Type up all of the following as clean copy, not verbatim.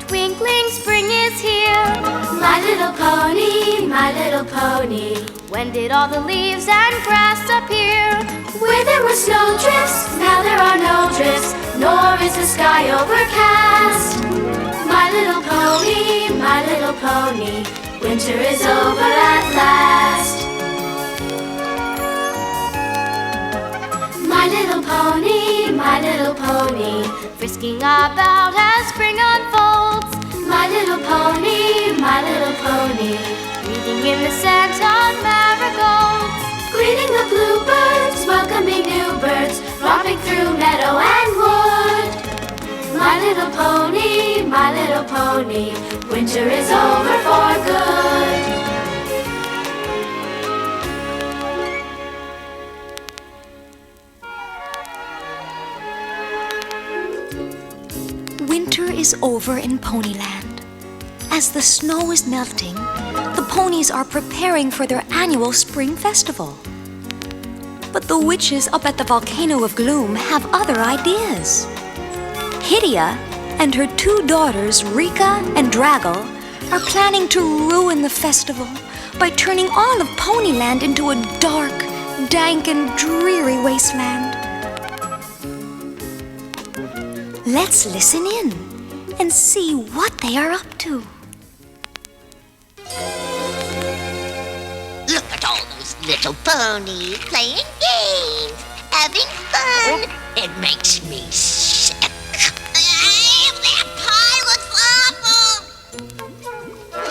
twinkling spring is here. My little pony, when did all the leaves and grass appear? Where there were snowdrifts, now there are no drifts, nor is the sky overcast. My little pony, winter is over at last. My little pony, frisking about as spring unfolds. My little pony, breathing in the scent of marigolds. Greeting the bluebirds, welcoming new birds, romping through meadow and wood. My little pony, winter is over for good. Winter is over in Ponyland. As the snow is melting, the ponies are preparing for their annual spring festival. But the witches up at the Volcano of Gloom have other ideas. Hydia and her two daughters, Rika and Draggle, are planning to ruin the festival by turning all of Ponyland into a dark, dank, and dreary wasteland. Let's listen in and see what they are up to. Look at all those little ponies playing games, having fun. It makes me sick. That pie looks awful.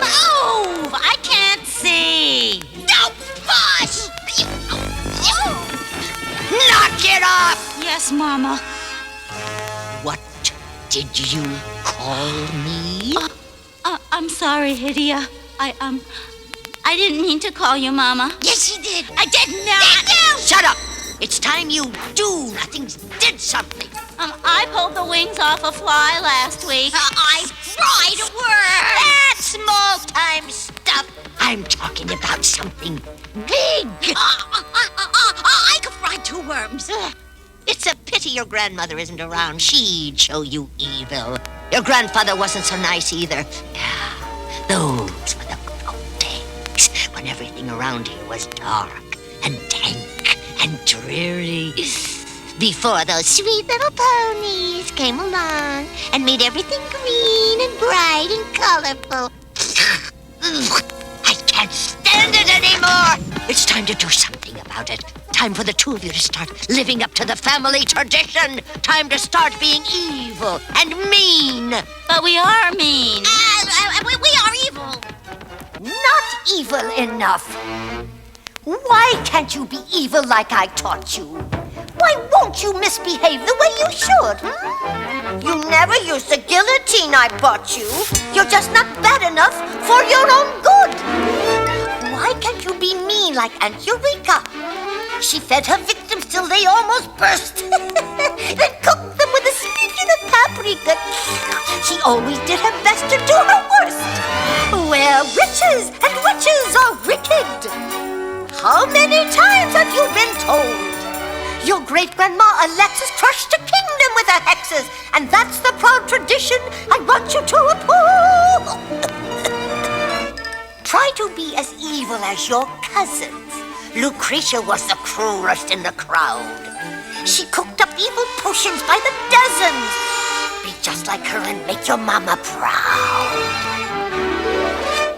Move! I can't see. No, push! Knock it off! Yes, Mama. What did you call me? I'm sorry, Hydia. I didn't mean to call you Mama. Yes, you did. I did not. Shut up. It's time you did something. I pulled the wings off a fly last week. I tried work. That's small-time stuff. I'm talking about something big. I could fry 2 worms. It's a pity your grandmother isn't around. She'd show you evil. Your grandfather wasn't so nice either. Yeah, those were the old days when everything around here was dark and dank and dreary. Before those sweet little ponies came along and made everything green and bright and colorful. I can't stand it anymore. It's time to do something about it. Time for the 2 of you to start living up to the family tradition. Time to start being evil and mean. But we are mean. We are evil. Not evil enough. Why can't you be evil like I taught you? Why won't you misbehave the way you should? You never used the guillotine I bought you. You're just not bad enough for your own good. Why can't you be mean like Aunt Eureka? She fed her victims till they almost burst. Then cooked them with a smidgen of paprika. She always did her best to do her worst. Where riches and witches are wicked. How many times have you been told? Your great-grandma Alexis crushed a kingdom with her hexes, and that's the proud tradition I want you to uphold. Try to be as evil as your cousins. Lucretia was the cruelest in the crowd. She cooked up evil potions by the dozens. Be just like her and make your mama proud.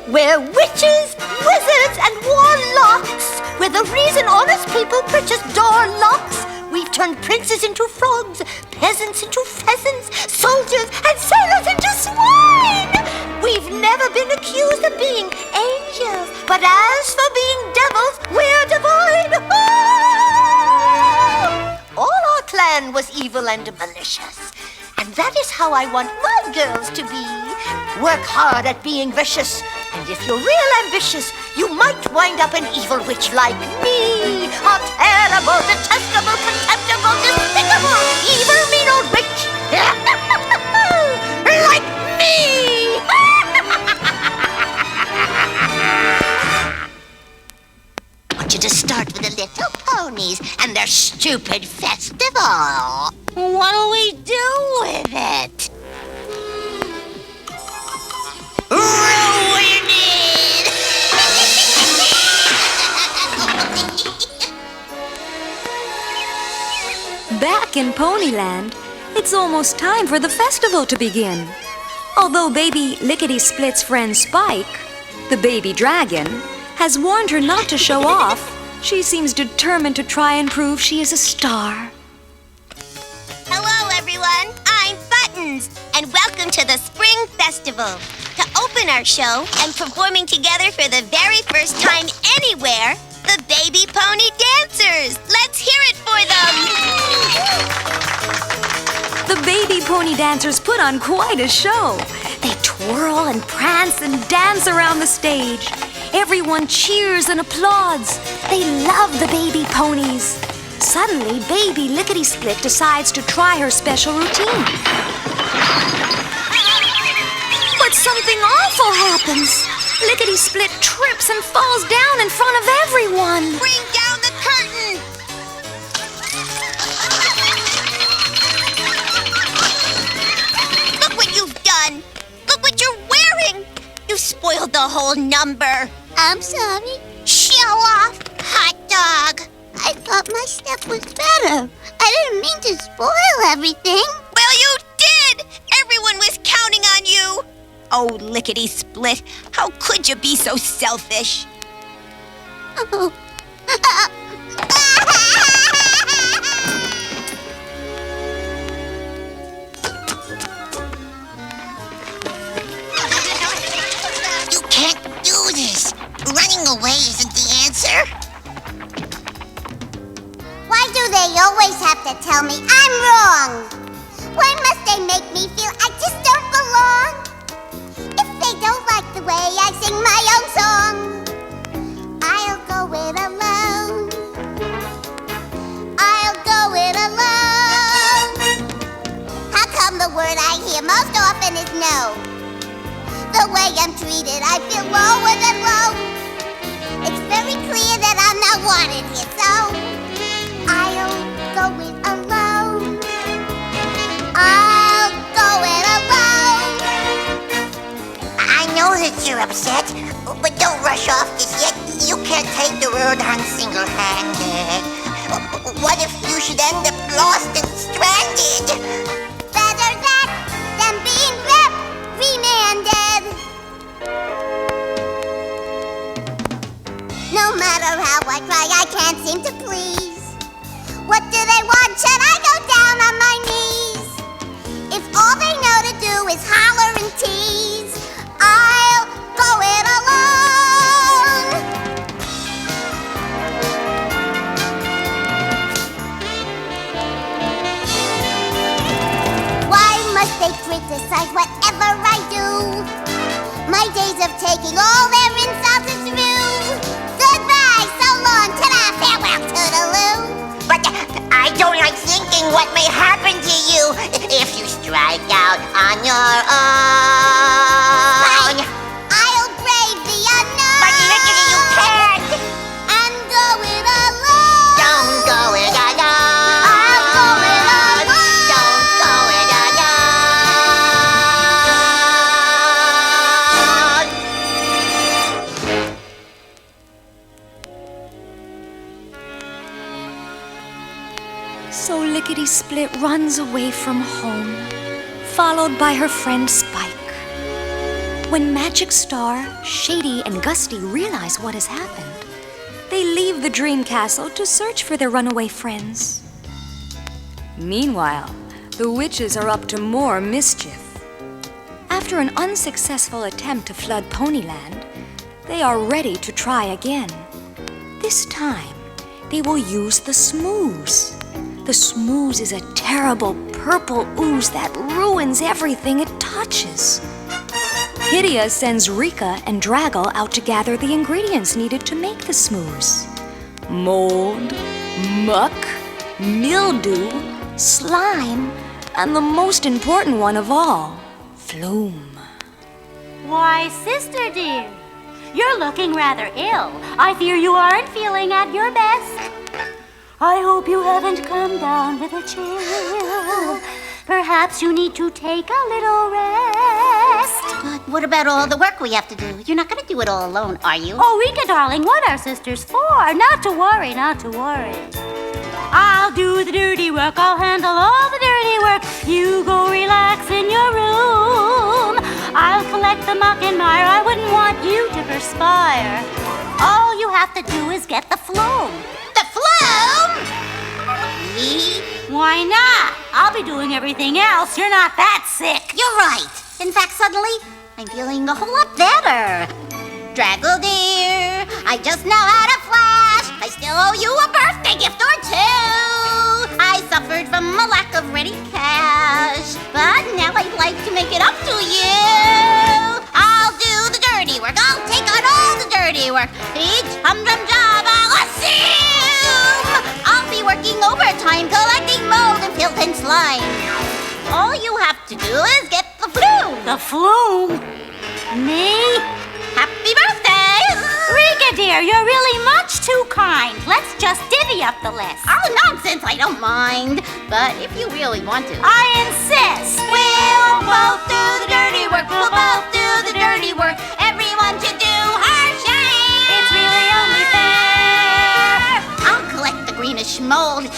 We're witches, wizards, and warlocks. We're the reason honest people purchase door locks. We've turned princes into frogs, peasants into pheasants, soldiers and sailors into swine. We've never been accused of being angels, but as for being devils, we're divine. All our clan was evil and malicious. And that is how I want my girls to be. Work hard at being vicious. And if you're real ambitious, you might wind up an evil witch like me. A terrible, detestable, contemptible, despicable, evil, mean old witch. Like me! I want you to start with the little ponies and their stupid festival. What'll we do with it? in Ponyland, it's almost time for the festival to begin. Although baby Lickety-Split's friend Spike, the baby dragon, has warned her not to show off, she seems determined to try and prove she is a star. Hello, everyone. I'm Buttons, and welcome to the Spring Festival. To open our show and performing together for the very first time anywhere, the Baby Pony Dancers. Let's hear it for them. The baby pony dancers put on quite a show. They twirl and prance and dance around the stage. Everyone cheers and applauds. They love the baby ponies. Suddenly, baby Lickety-Split decides to try her special routine. But something awful happens. Lickety-Split trips and falls down in front of everyone. Bring down the curtain. Look what you've done. Look what you're wearing. You spoiled the whole number. I'm sorry. Show off, hot dog. I thought my step was better. I didn't mean to spoil everything. Well, you did. Everyone was counting on you. Oh, Lickety-Split, how could you be so selfish? Oh. You can't do this. Running away isn't the answer. Why do they always have to tell me I'm wrong? Why must they make me feel I just don't belong? If they don't like the way I sing my own song, I'll go it alone. I'll go it alone. How come the word I hear most often is no? The way I'm treated, I feel lower than low. It's very clear that I'm not wanted here, so I'll go it alone. I'll go it alone. I know that you're upset, but don't rush off just yet. You can't take the world on single-handed. What if you should end up lost and stranded? Better that than being reprimanded. No matter how I try, I can't seem to please. What do they want? Should I go down on my knees? If all they know to do is holler and tease, I'll go it alone. Why must they criticize whatever I do? My days of taking all their insults is through. Goodbye, so long, ta-da, farewell, toodaloo. But I don't like thinking what may happen to you if you strike out on your own. I'll brave the unknown. But Lickety, you can't. And go it alone. Don't go it alone. I'll go it alone. Don't go it alone. So Lickety-Split runs away from home, followed by her friend Spike. When Magic Star, Shady, and Gusty realize what has happened, they leave the dream castle to search for their runaway friends. Meanwhile, the witches are up to more mischief. After an unsuccessful attempt to flood Ponyland, they are ready to try again. This time, they will use the Smooze. The Smooze is a terrible purple ooze that ruins everything it touches. Hidia sends Rika and Draggle out to gather the ingredients needed to make the Smooze. Mold, muck, mildew, slime, and the most important one of all, Flume. Why, sister dear, you're looking rather ill. I fear you aren't feeling at your best. I hope you haven't come down with a chill. Perhaps you need to take a little rest. But what about all the work we have to do? You're not going to do it all alone, are you? Oh, Rika, darling, what are sisters for? Not to worry, not to worry. I'll do the dirty work, I'll handle all the dirty work. You go relax in your room. I'll collect the muck and mire, I wouldn't want you to perspire. All you have to do is get the flume. The flume? Me? Why not? I'll be doing everything else. You're not that sick. You're right. In fact, suddenly, I'm feeling a whole lot better. Draggle dear, I just now had a flash. I still owe you a birthday gift or two. I suffered from a lack of ready cash, but now I'd like to make it up to you. I'll do the dirty work. I'll take on all the dirty work. Each humdrum job I'll assume. I'll be working overtime, collecting mold and filth and slime. All you have to do is get the flume. The flume? Me? Happy birthday! Rika dear, you're really much too kind. Let's just divvy up the list. Oh, nonsense, I don't mind. But if you really want to. I insist. We'll both do the dirty work. We'll both do the dirty work. Everyone should do her share. It's really only fair. I'll collect the greenish mold.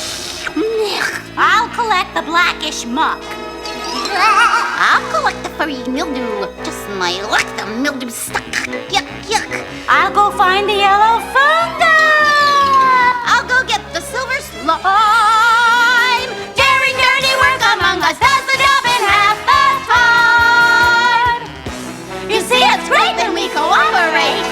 I'll collect the blackish muck. I'll collect the furry mildew. Just my luck, the mildew stuck. Yuck, yuck. I'll go find the yellow fungus. I'll go get the silver slime. Daring dirty work among us does the job in half the time. You see, it's great when we cooperate.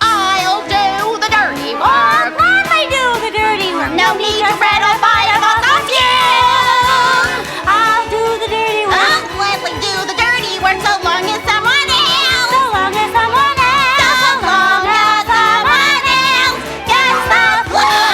I'll do the dirty work. Let me do the dirty work. No need to fret or fight about the fume. I'll do the dirty work. I'll gladly do the dirty work so long as someone else. So long as someone else. So long as someone else gets the flume.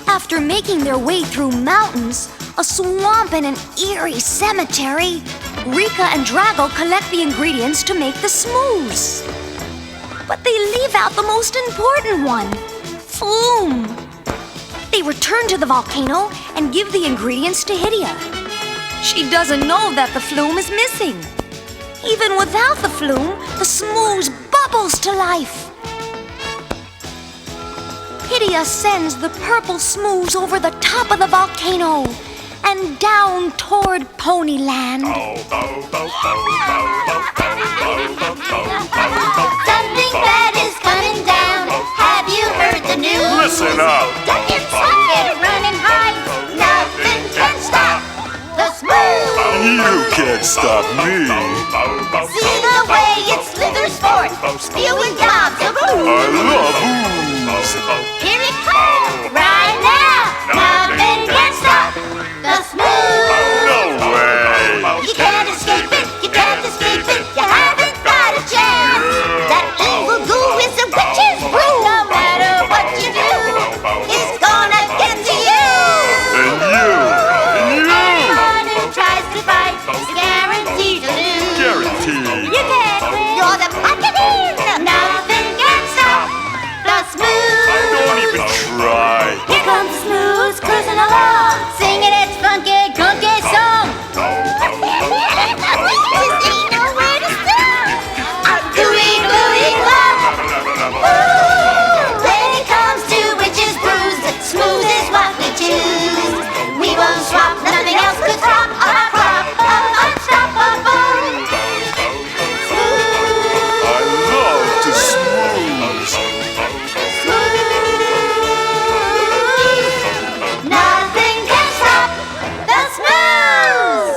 After making their way through mountains, a swamp, and an eerie cemetery, Rika and Draggle collect the ingredients to make the smooths. But they leave out the most important one, flume. They return to the volcano and give the ingredients to Hydia. She doesn't know that the flume is missing. Even without the flume, the smooths bubbles to life. Hydia sends the purple smooths over the top of the volcano and down toward Ponyland. Something bad is coming down. Have you heard the news? Listen up. Duck your socket, run and hide. Nothing can stop the smooth. You can't stop me. See the way it slithers forth, spewing gobs of ooze. I love ooze. Here it comes, right now. Nothing can stop the smooth. No way. You can't escape it, you can't escape it, you haven't got a chance. That evil goo is a witch's brew. No matter what you do, it's gonna get to you. And you. Anyone who tries to fight is guaranteed to lose. Guaranteed. You can't win. You're the Buccaneers. Nothing can stop the smooth. Don't even try. Here comes the smooths cruising along. Singing its funky, gunky song. Just ain't nowhere to stop. I'm doing love. Ooh, when it comes to witches' brews, smooth is what we choose. We won't swap, nothing else could stop our crop of unstoppable. Smooth, I love to smooth. smooth. Nothing can stop the smooth.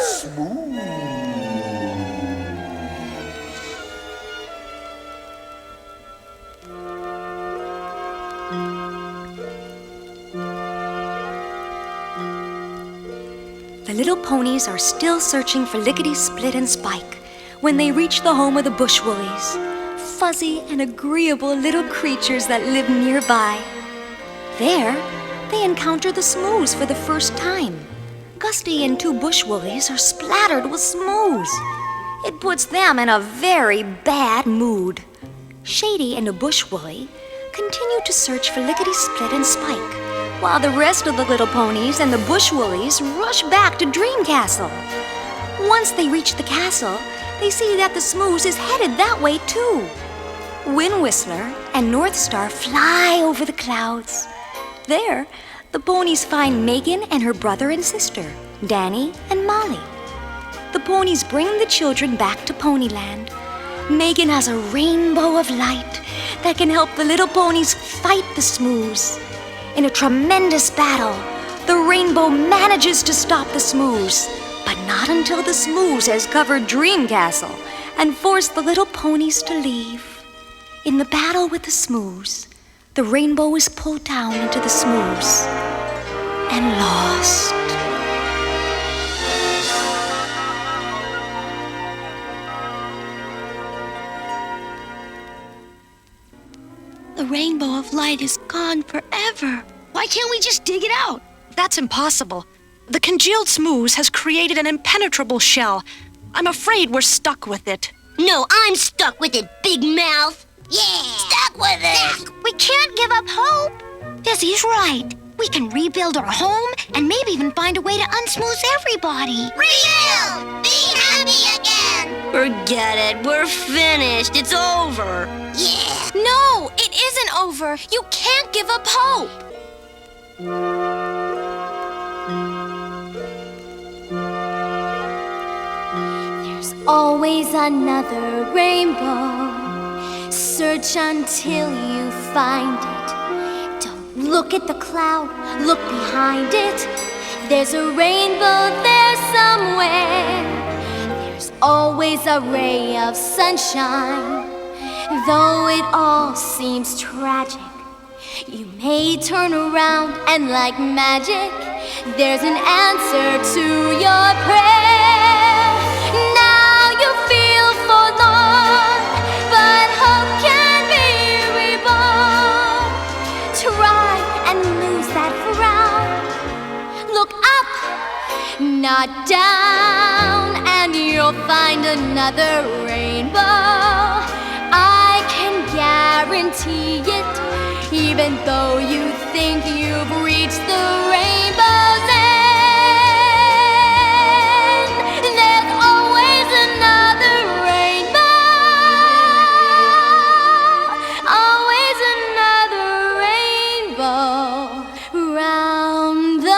The little ponies are still searching for Lickety Split and Spike when they reach the home of the Bushwoolies, fuzzy and agreeable little creatures that live nearby. There, they encounter the Smooths for the first time. Gusty and two Bushwoolies are splattered with Smooths. It puts them in a very bad mood. Shady and a Bushwoolie continue to search for Lickety Split and Spike, while the rest of the little ponies and the Bushwoolies rush back to Dream Castle. Once they reach the castle, they see that the Smooze is headed that way too. Wind Whistler and North Star fly over the clouds. There, the ponies find Megan and her brother and sister, Danny and Molly. The ponies bring the children back to Ponyland. Megan has a rainbow of light that can help the little ponies fight the Smooze. In a tremendous battle, the rainbow manages to stop the Smooze, but not until the Smooze has covered Dream Castle and forced the little ponies to leave. In the battle with the Smooze, the rainbow is pulled down into the Smooze and lost. The rainbow of light is gone forever. Why can't we just dig it out? That's impossible. The congealed Smooze has created an impenetrable shell. I'm afraid we're stuck with it. No, I'm stuck with it, Big Mouth. Yeah! Stuck with it! We can't give up hope. Dizzy's right. We can rebuild our home and maybe even find a way to unsmooth everybody. Rebuild! Be happy again! Forget it. We're finished. It's over. Yeah! No, it isn't over. You can't give up hope. There's always another rainbow. Search until you find it. Don't look at the cloud, look behind it. There's a rainbow there somewhere. There's always a ray of sunshine. Though it all seems tragic, you may turn around and like magic, there's an answer to your prayer. Now you feel forlorn, but hope can be reborn. Try and lose that frown. Look up, not down, and you'll find another rainbow. I can guarantee it, even though you think you've reached the rainbow's end. There's always another rainbow, always another rainbow round the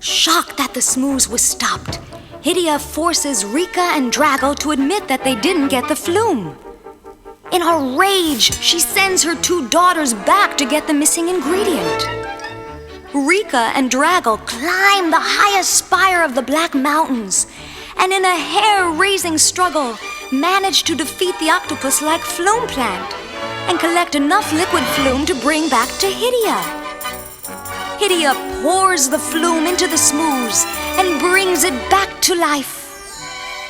Shocked that the Smooze was stopped, Hydia forces Rika and Draggle to admit that they didn't get the flume. In a rage, she sends her two daughters back to get the missing ingredient. Rika and Draggle climb the highest spire of the Black Mountains, and in a hair-raising struggle, manage to defeat the octopus-like flume plant and collect enough liquid flume to bring back to Hydia. Hydia pours the flume into the Smooze and brings it back to life.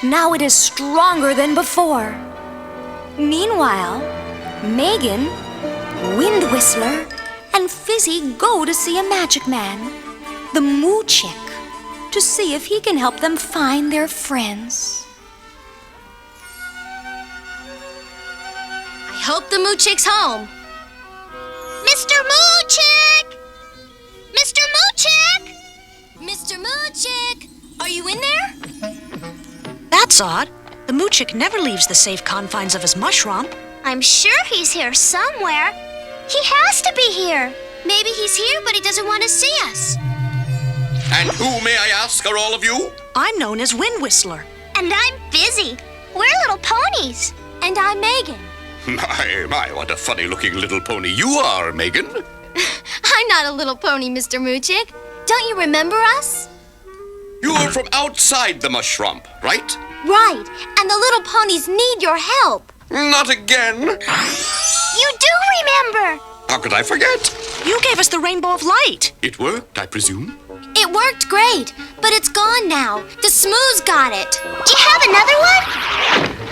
Now it is stronger than before. Meanwhile, Megan, Wind Whistler, and Fizzy go to see a magic man, the Moo Chick, to see if he can help them find their friends. I hope the Moo Chick's home. Mr. Moo Chick! Mr. Moo Chick! Mr. Moo Chick, are you in there? That's odd. The Moo Chick never leaves the safe confines of his mushroom. I'm sure he's here somewhere. He has to be here. Maybe he's here, but he doesn't want to see us. And who, may I ask, are all of you? I'm known as Wind Whistler. And I'm Fizzy. We're little ponies. And I'm Megan. My, what a funny-looking little pony you are, Megan. I'm not a little pony, Mr. Moo Chick. Don't you remember us? You're from outside the mushroom, right? Right, and the little ponies need your help. Not again. You do remember. How could I forget? You gave us the rainbow of light. It worked, I presume. It worked great, but it's gone now. The Smooze got it. Do you have another one?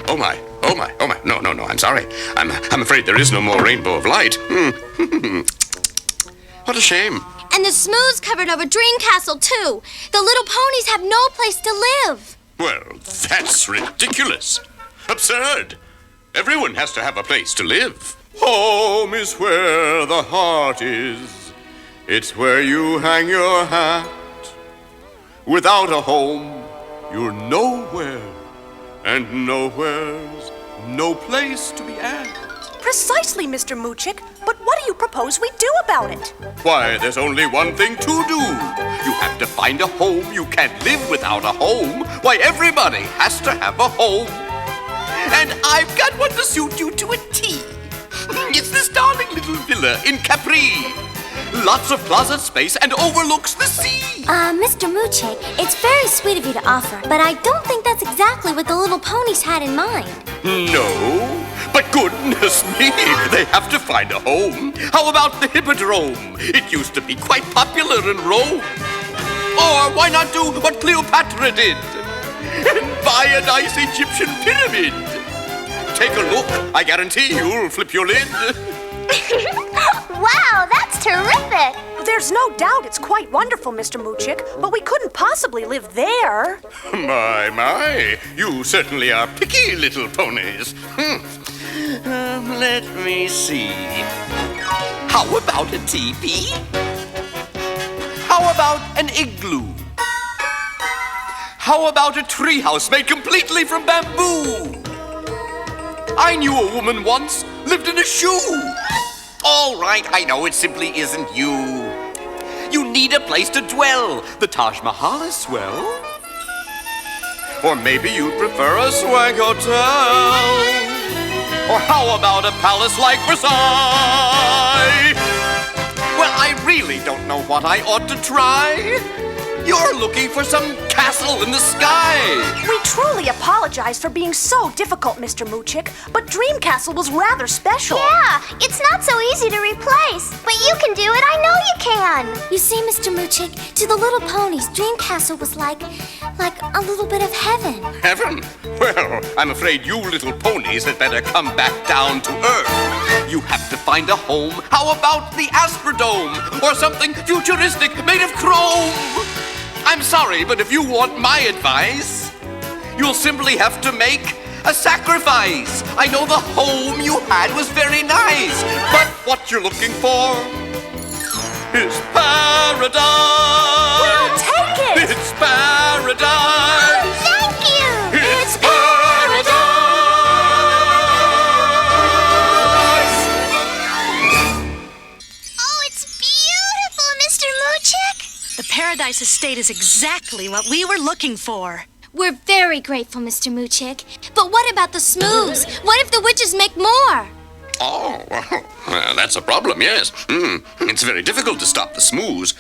Oh my, oh my, oh my. No, I'm sorry. I'm afraid there is no more rainbow of light. What a shame. And the Smooze covered over Dream Castle, too. The little ponies have no place to live. Well, that's ridiculous. Absurd. Everyone has to have a place to live. Home is where the heart is. It's where you hang your hat. Without a home, you're nowhere. And nowhere's no place to be at. Precisely, Mr. Moochick. But what do you propose we do about it? Why, there's only one thing to do. You have to find a home. You can't live without a home. Why, everybody has to have a home. And I've got one to suit you to a T. It's this darling little villa in Capri. Lots of closet space and overlooks the sea. Mr. Moochick, it's very sweet of you to offer, but I don't think that's exactly what the little ponies had in mind. No, but goodness me, they have to find a home. How about the Hippodrome? It used to be quite popular in Rome. Or why not do what Cleopatra did? And buy a nice Egyptian pyramid. Take a look. I guarantee you'll flip your lid. Wow, that's terrific! There's no doubt it's quite wonderful, Mr. Moochick, but we couldn't possibly live there. My, you certainly are picky little ponies. Let me see. How about a teepee? How about an igloo? How about a treehouse made completely from bamboo? I knew a woman once lived in a shoe. All right, I know it simply isn't you. You need a place to dwell. The Taj Mahal is swell. Or maybe you'd prefer a swag hotel. Or how about a palace like Versailles? Well, I really don't know what I ought to try. You're looking for some castle in the sky. We truly apologize for being so difficult, Mr. Moochick, but Dream Castle was rather special. Yeah, it's not so easy to replace. But you can do it, I know you can. You see, Mr. Moochick, to the little ponies, Dream Castle was like a little bit of heaven. Heaven? Well, I'm afraid you little ponies had better come back down to Earth. You have to find a home. How about the Astrodome? Or something futuristic made of chrome? I'm sorry, but if you want my advice, you'll simply have to make a sacrifice. I know the home you had was very nice, but what you're looking for is paradise. We'll take it. It's paradise. Thank you! It's paradise. Oh, it's beautiful, Mr. Moochick. The Paradise Estate is exactly what we were looking for. We're very grateful, Mr. Moochick. But what about the Smooze? What if the witches make more? Oh, well, that's a problem, yes. It's very difficult to stop the Smooze.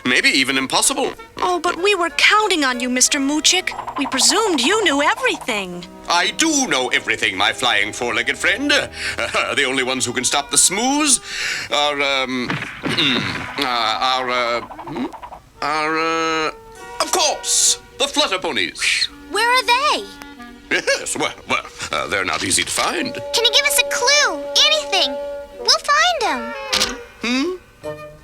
Maybe even impossible. Oh, but we were counting on you, Mr. Moochick. We presumed you knew everything. I do know everything, my flying four-legged friend. The only ones who can stop the Smooze are, of course, the Flutter Ponies. Where are they? Yes, well, they're not easy to find. Can you give us a clue? Anything. We'll find them.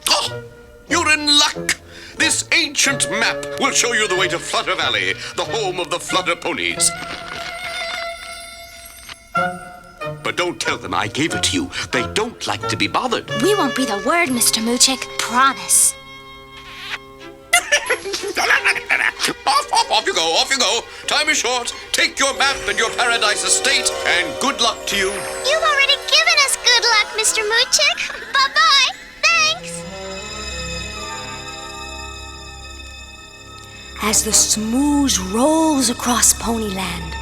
Oh, you're in luck. This ancient map will show you the way to Flutter Valley, the home of the Flutter Ponies. But don't tell them I gave it to you. They don't like to be bothered. We won't breathe a word, Mr. Moochick. Promise. Off you go, off you go. Time is short. Take your map and your Paradise Estate, and good luck to you. You've already given us good luck, Mr. Moochick. Bye-bye. Thanks. As the Smooze rolls across Ponyland,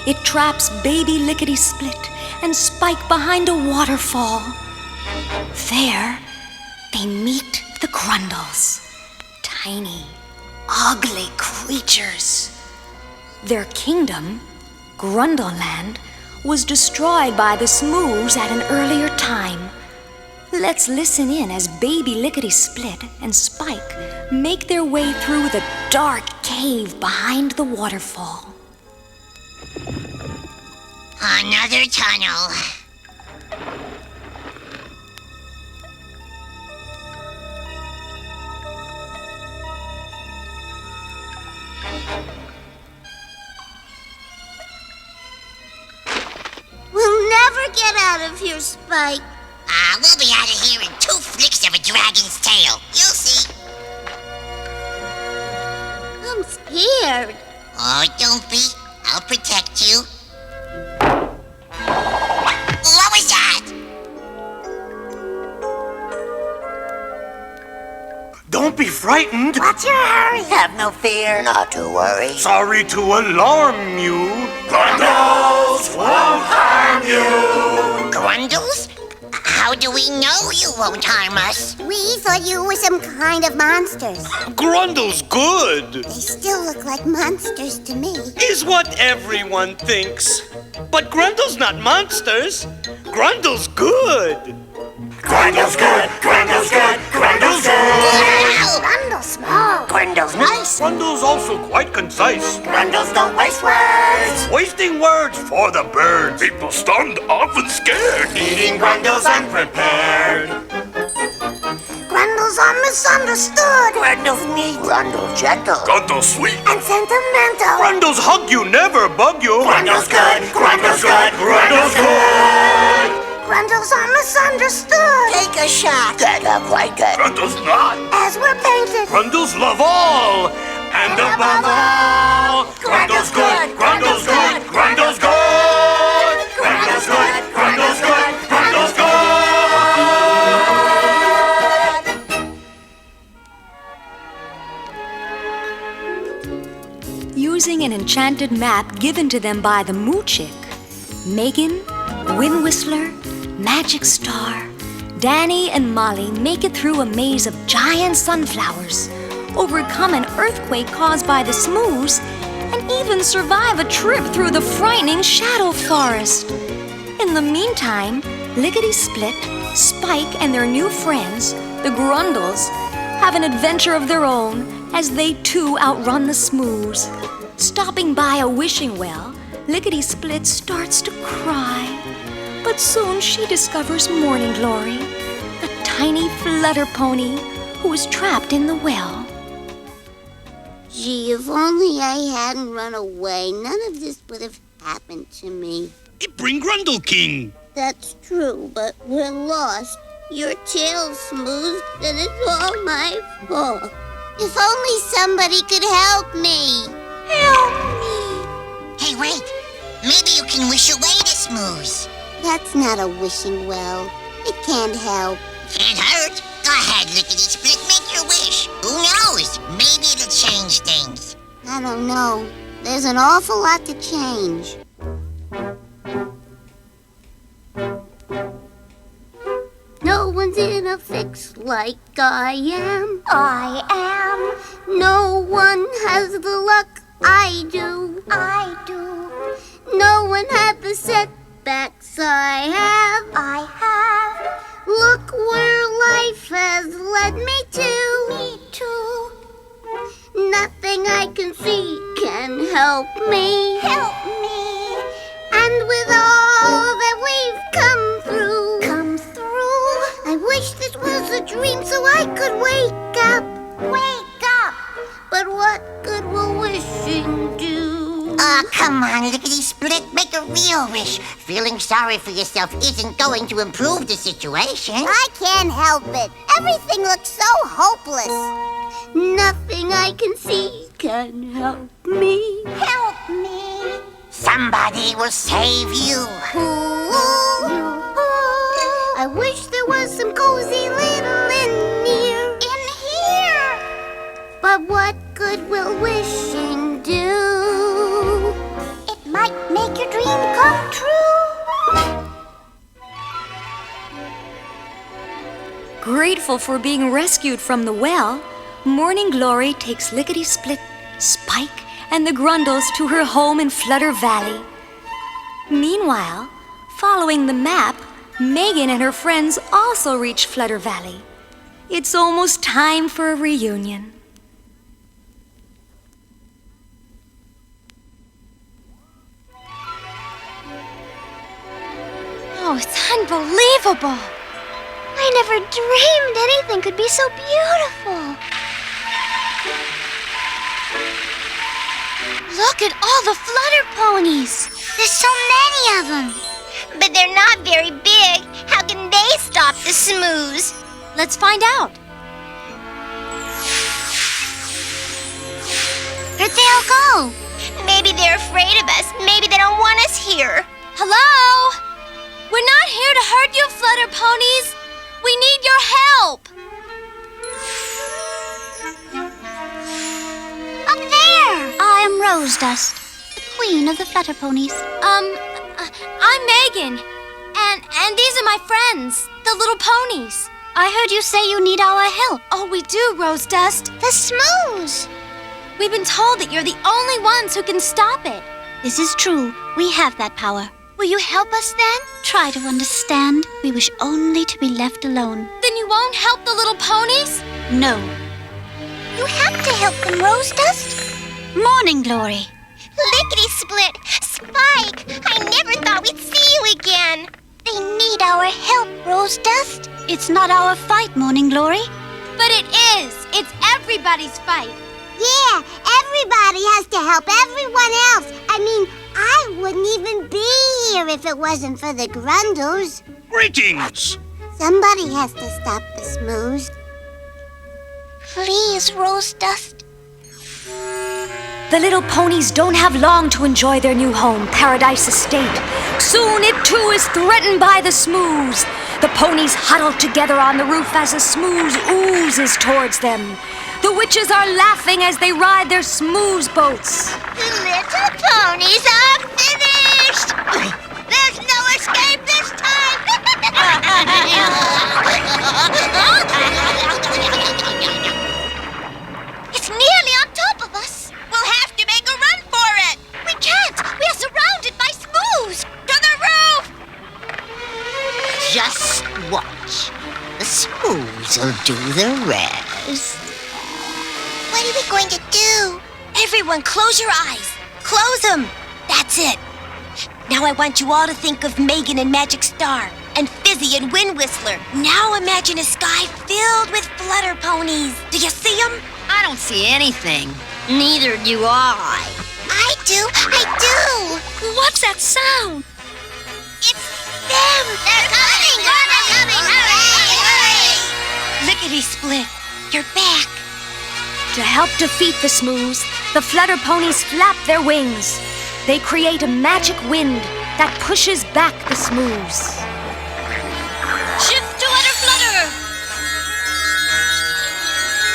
it traps Baby Lickety Split and Spike behind a waterfall. There, they meet the Grundles. Tiny, ugly creatures. Their kingdom, Grundleland, was destroyed by the Smooze at an earlier time. Let's listen in as Baby Lickety Split and Spike make their way through the dark cave behind the waterfall. Another tunnel. We'll never get out of here, Spike. We'll be out of here in 2 flicks of a dragon's tail. You'll see. I'm scared. Oh, don't be. I'll protect you. What was that? Don't be frightened. What's your hurry? Have no fear. Not to worry. Sorry to alarm you. Grundles won't harm you! Grundles? How do we know you won't harm us? We thought you were some kind of monsters. Grundle's good, They still look like monsters to me. is what everyone thinks. But Grundle's not monsters. Grundle's good. Grundle's good! Grundle's good! Grundle's good! Grundle's small. Grundle's nice. Grundle's also quite concise. Grundle's don't waste words. Wasting words for the birds. People stunned, often scared. Eating Grundle's unprepared. Grundles are misunderstood Grundle's neat. Grundle's gentle. Grundle's sweet. and sentimental. Grundle's hug you, never bug you. Grundle's good. Grundle's good. Grundle's good. Grundles are misunderstood Take a shot. Good. Quite good. Grundle's not. as we're painted. Grundle's love all. And above all, Grundle's good. Grundle's good. Grundle's good. Grundle's good. Grundle's good. Grundle's good. Using an enchanted map given to them by the Moo Chick, Megan, Wind Whistler, Magic Star, Danny, and Molly make it through a maze of giant sunflowers, overcome an earthquake caused by the Smoos, and even survive a trip through the frightening Shadow Forest. In the meantime, Lickety Split, Spike, and their new friends, the Grundles, have an adventure of their own as they too outrun the Smoos. Stopping by a wishing well, Lickety Split starts to cry. But soon she discovers Morning Glory, a tiny flutter pony who is trapped in the well. Gee, if only I hadn't run away, none of this would have happened to me. Bring Grundle King. That's true, but we're lost. Your tail's smooth, and it's all my fault. If only somebody could help me. Help me. Hey, wait. Maybe you can wish away the Smoos. That's not a wishing well. It can't help. Can't hurt. Go ahead, Lickety Split. Make your wish. Who knows? Maybe it'll change things. I don't know. There's an awful lot to change. No one's in a fix like I am. I am. No one has the luck I do. I do. No one had the setbacks I have. I have. Look where life has led me to. Me too. Nothing I can see can help me. Help me. And with all that we've come through, I wish this was a dream so I could wake up. Wake up. But what good will wishing do? Oh, come on, Lickety Split. Make a real wish. Feeling sorry for yourself isn't going to improve the situation. I can't help it. Everything looks so hopeless. Nothing I can see can help me. Help me. Somebody will save you. I wish there was some cozy little in here. In here. But what good will wishing do? It might make your dream come true. Grateful for being rescued from the well, Morning Glory takes Lickety Split, Spike, and the Grundles to her home in Flutter Valley. Meanwhile, following the map, Megan and her friends also reach Flutter Valley. It's almost time for a reunion. Oh, it's unbelievable. I never dreamed anything could be so beautiful. Look at all the flutter ponies. There's so many of them. But they're not very big. How can they stop the Smoos? Let's find out. Where'd they all go? Maybe they're afraid of us. Maybe they don't want us here. Hello? We're not here to hurt you, flutter ponies. We need your help. Up there! I am Rose Dust, the queen of the flutter ponies. I'm Megan. And these are my friends, the little ponies. I heard you say you need our help. Oh, we do, Rose Dust. The Smoos! We've been told that you're the only ones who can stop it. This is true. We have that power. Will you help us then? Try to understand. We wish only to be left alone. Then you won't help the little ponies? No. You have to help them, Rose Dust. Morning Glory. Lickety-split! Spike! I never thought we'd see you again. They need our help, Rose Dust. It's not our fight, Morning Glory. But it is. It's everybody's fight. Yeah, everybody has to help everyone else. I mean, I wouldn't even be here if it wasn't for the Grundles. Greetings! Somebody has to stop the Smoos. Please, Rose Dust. The little ponies don't have long to enjoy their new home, Paradise Estate. Soon it too is threatened by the Smoos. The ponies huddle together on the roof as the Smoos oozes towards them. The witches are laughing as they ride their Smoos boats. The little ponies are finished! There's no escape this time! It's nearly on top of us. We'll have to make a run for it. We can't. We are surrounded by Smoos. To the roof! Just watch. The Smoos will do the rest. What are we going to do? Everyone, close your eyes. Close them. That's it. Now I want you all to think of Megan and Magic Star, and Fizzy and Wind Whistler. Now imagine a sky filled with flutter ponies. Do you see them? I don't see anything. Neither do I. I do. What's that sound? It's them. They're coming. Hurry. Lickety-split. You're back. To help defeat the Smoos, the flutter ponies flap their wings. They create a magic wind that pushes back the Smoos. Shift to utter flutter.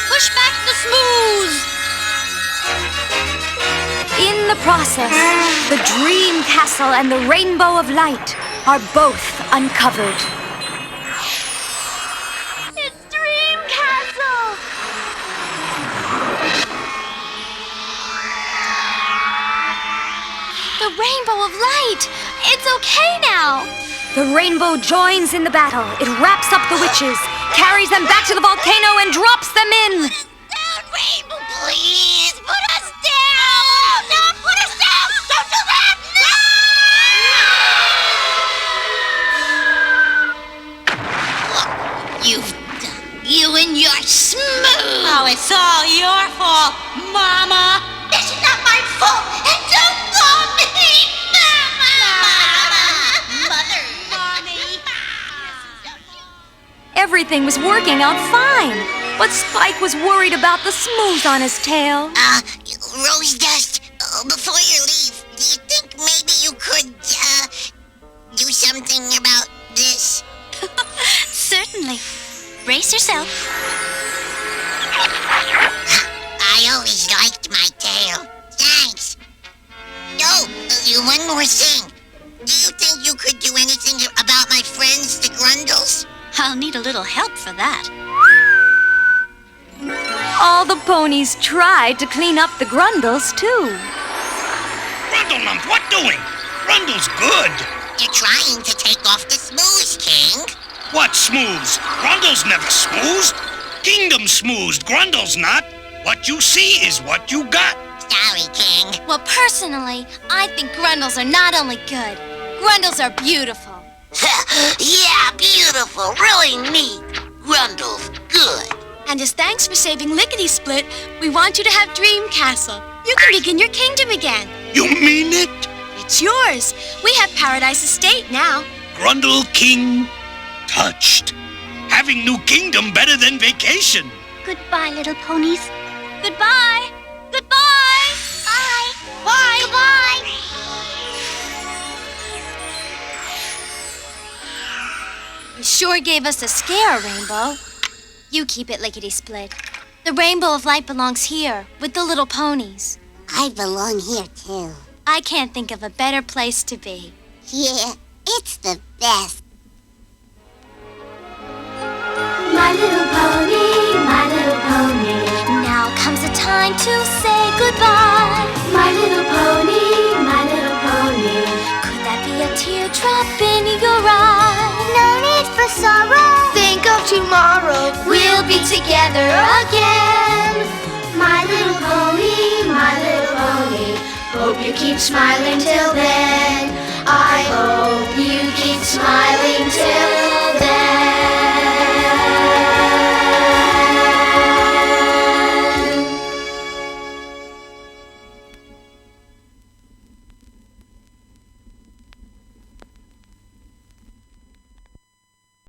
Push back the Smoos. In the process, the Dream Castle and the Rainbow of Light are both uncovered. It's Dream Castle. The Rainbow of Light. It's okay now. The rainbow joins in the battle. It wraps up the witches, carries them back to the volcano, and drops them in. Down, Rainbow, please. Put us down. Don't put us down. Don't do that. No. You've done. You and your Smooth. Oh, it's all your fault, Mama. It's not my fault. And don't call me Mama. Mother. Mommy. Everything was working out fine, but Spike was worried about the Smoos on his tail. Rose Dust, before you leave, do you think maybe you could, do something about this? Certainly. Brace yourself. I always liked my tail. Thanks. Oh, one more thing. Do you think you could do anything about my friends, the Grundles? I'll need a little help for that. All the ponies tried to clean up the Grundles, too. Grundlelump, what doing? Grundle's good. You're trying to take off the Smoos, King. What Smoos? Grundle's never smoozed. Kingdom smoozed, Grundle's not. What you see is what you got. Sorry, King. Well, personally, I think Grundles are not only good, Grundles are beautiful. Yeah, beautiful. Really neat. Grundle's good. And as thanks for saving Lickety Split, we want you to have Dream Castle. You can begin your kingdom again. You mean it? It's yours. We have Paradise Estate now. Grundle King touched. Having new kingdom better than vacation. Goodbye, little ponies. Goodbye. Goodbye. Bye. Bye. Goodbye. You sure gave us a scare, Rainbow. You keep it, Lickety Split. The Rainbow of Light belongs here, with the little ponies. I belong here, too. I can't think of a better place to be. Yeah, it's the best. My little pony, my little pony. Now comes the time to say goodbye. My little pony, my little pony. Could that be a teardrop in your eye? No need for sorrow. Think of tomorrow. We'll be together again. My little pony, my little pony. Hope you keep smiling till